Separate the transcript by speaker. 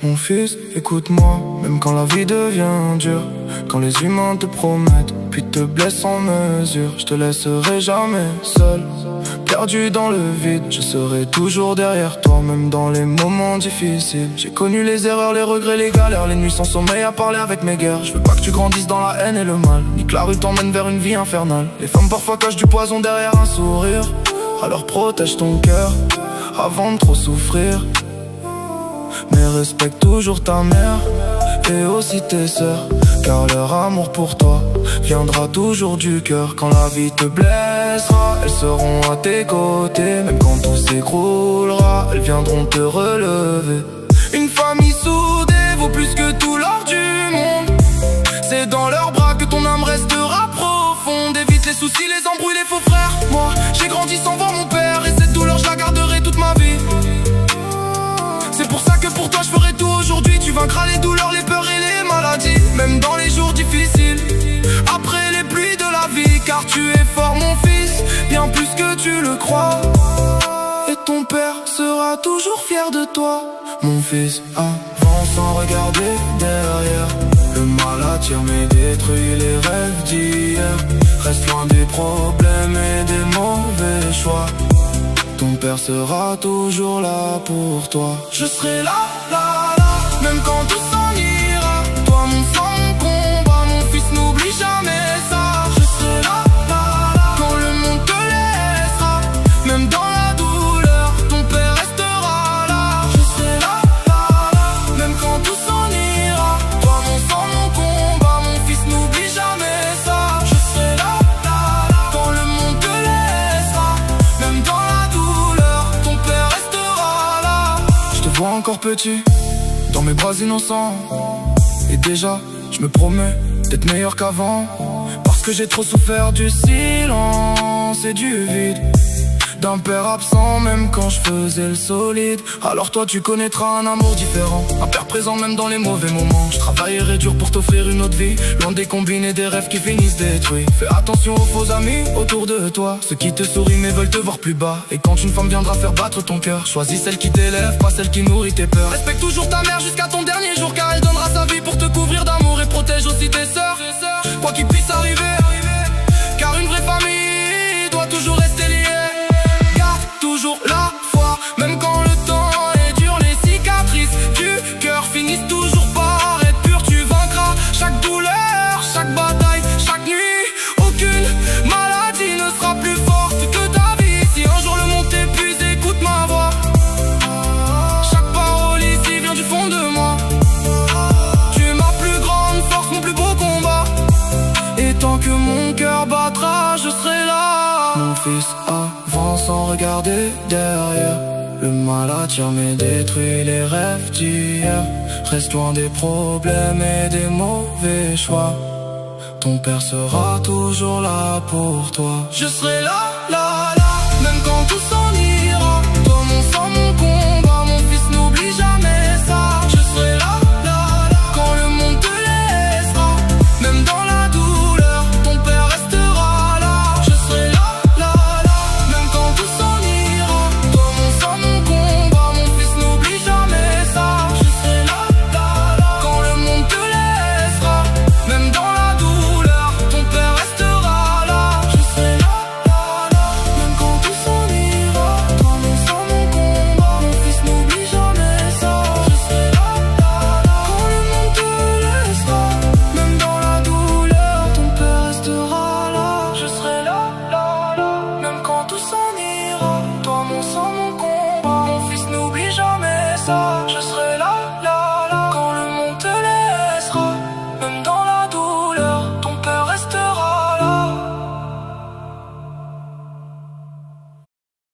Speaker 1: Mon fils, écoute-moi, même quand la vie devient dure, quand les humains te promettent, puis te blessent sans mesure, je te laisserai jamais seul, perdu dans le vide. Je serai toujours derrière toi, même dans les moments difficiles. J'ai connu les erreurs, les regrets, les galères, les nuits sans sommeil à parler avec mes guerres. Je veux pas que tu grandisses dans la haine et le mal, ni que la rue t'emmène vers une vie infernale. Les femmes parfois cachent du poison derrière un sourire, alors protège ton cœur avant de trop souffrir. Mais respecte toujours ta mère et aussi tes sœurs, car leur amour pour toi viendra toujours du cœur. Quand la vie te blessera, elles seront à tes côtés. Même quand tout s'écroulera, elles viendront te relever. Une famille soudée vaut plus que tout l'or du monde. C'est dans leurs bras que ton âme restera profonde. Évite les soucis, les embrouilles, les faux frères. Moi, j'ai grandi sans voir mon père, et cette douleur je la garderai toute ma vie. C'est pour ça que pour toi je ferai tout aujourd'hui. Tu vaincras les douleurs, les peurs et les maladies, même dans les jours difficiles, après les pluies de la vie. Car tu es fort mon fils, bien plus que tu le crois, et ton père sera toujours fier de toi. Mon fils, avance sans regarder derrière. Le mal attire mais détruit les rêves d'hier. Reste loin des problèmes et des mauvais choix. Ton père sera toujours là pour toi. Je serai là, là, là, même quand tout s'en ira. Toi mon sang, mon combat, mon fils, n'oublie jamais ça. Je serai là, là, là, quand le monde te laissera. Même dans la douleur, ton père restera là. Je serai là, là, là, même quand tout s'en ira. Toi mon sang, mon combat, mon fils, n'oublie jamais ça. Je serai là, là, là, quand le monde te laissera. Même dans la encore petit, dans mes bras innocents. Et déjà, je me promets d'être meilleur qu'avant, parce que j'ai trop souffert du silence et du vide, d'un père absent même quand je faisais le solide. Alors toi tu connaîtras un amour différent, un père présent même dans les mauvais moments. Je travaillerai dur pour t'offrir une autre vie, loin des combines et des rêves qui finissent détruits. Fais attention aux faux amis autour de toi, ceux qui te sourient mais veulent te voir plus bas. Et quand une femme viendra faire battre ton cœur, choisis celle qui t'élève, pas celle qui nourrit tes peurs. Respecte toujours ta mère jusqu'à ton dernier jour, car elle donnera sa vie pour te couvrir d'amour, et protège aussi tes sœurs, quoi qu'il puisse arriver. Car une vraie famille doit toujours rester liée. Toujours la foi, même quand le temps est dur. Les cicatrices du cœur finissent toujours par être pures. Tu vaincras chaque douleur, chaque bataille, chaque nuit. Aucune maladie ne sera plus forte que ta vie. Si un jour le monde t'épuise, écoute ma voix. Chaque parole ici vient du fond de moi. Tu es ma plus grande force, mon plus beau combat. Et tant que mon cœur battra, je serai là. Mon fils avance sans regarder derrière. Le mal attire mais détruit les rêves d'hier. Reste loin des problèmes et des mauvais choix. Ton père sera toujours là pour toi. Je serai là.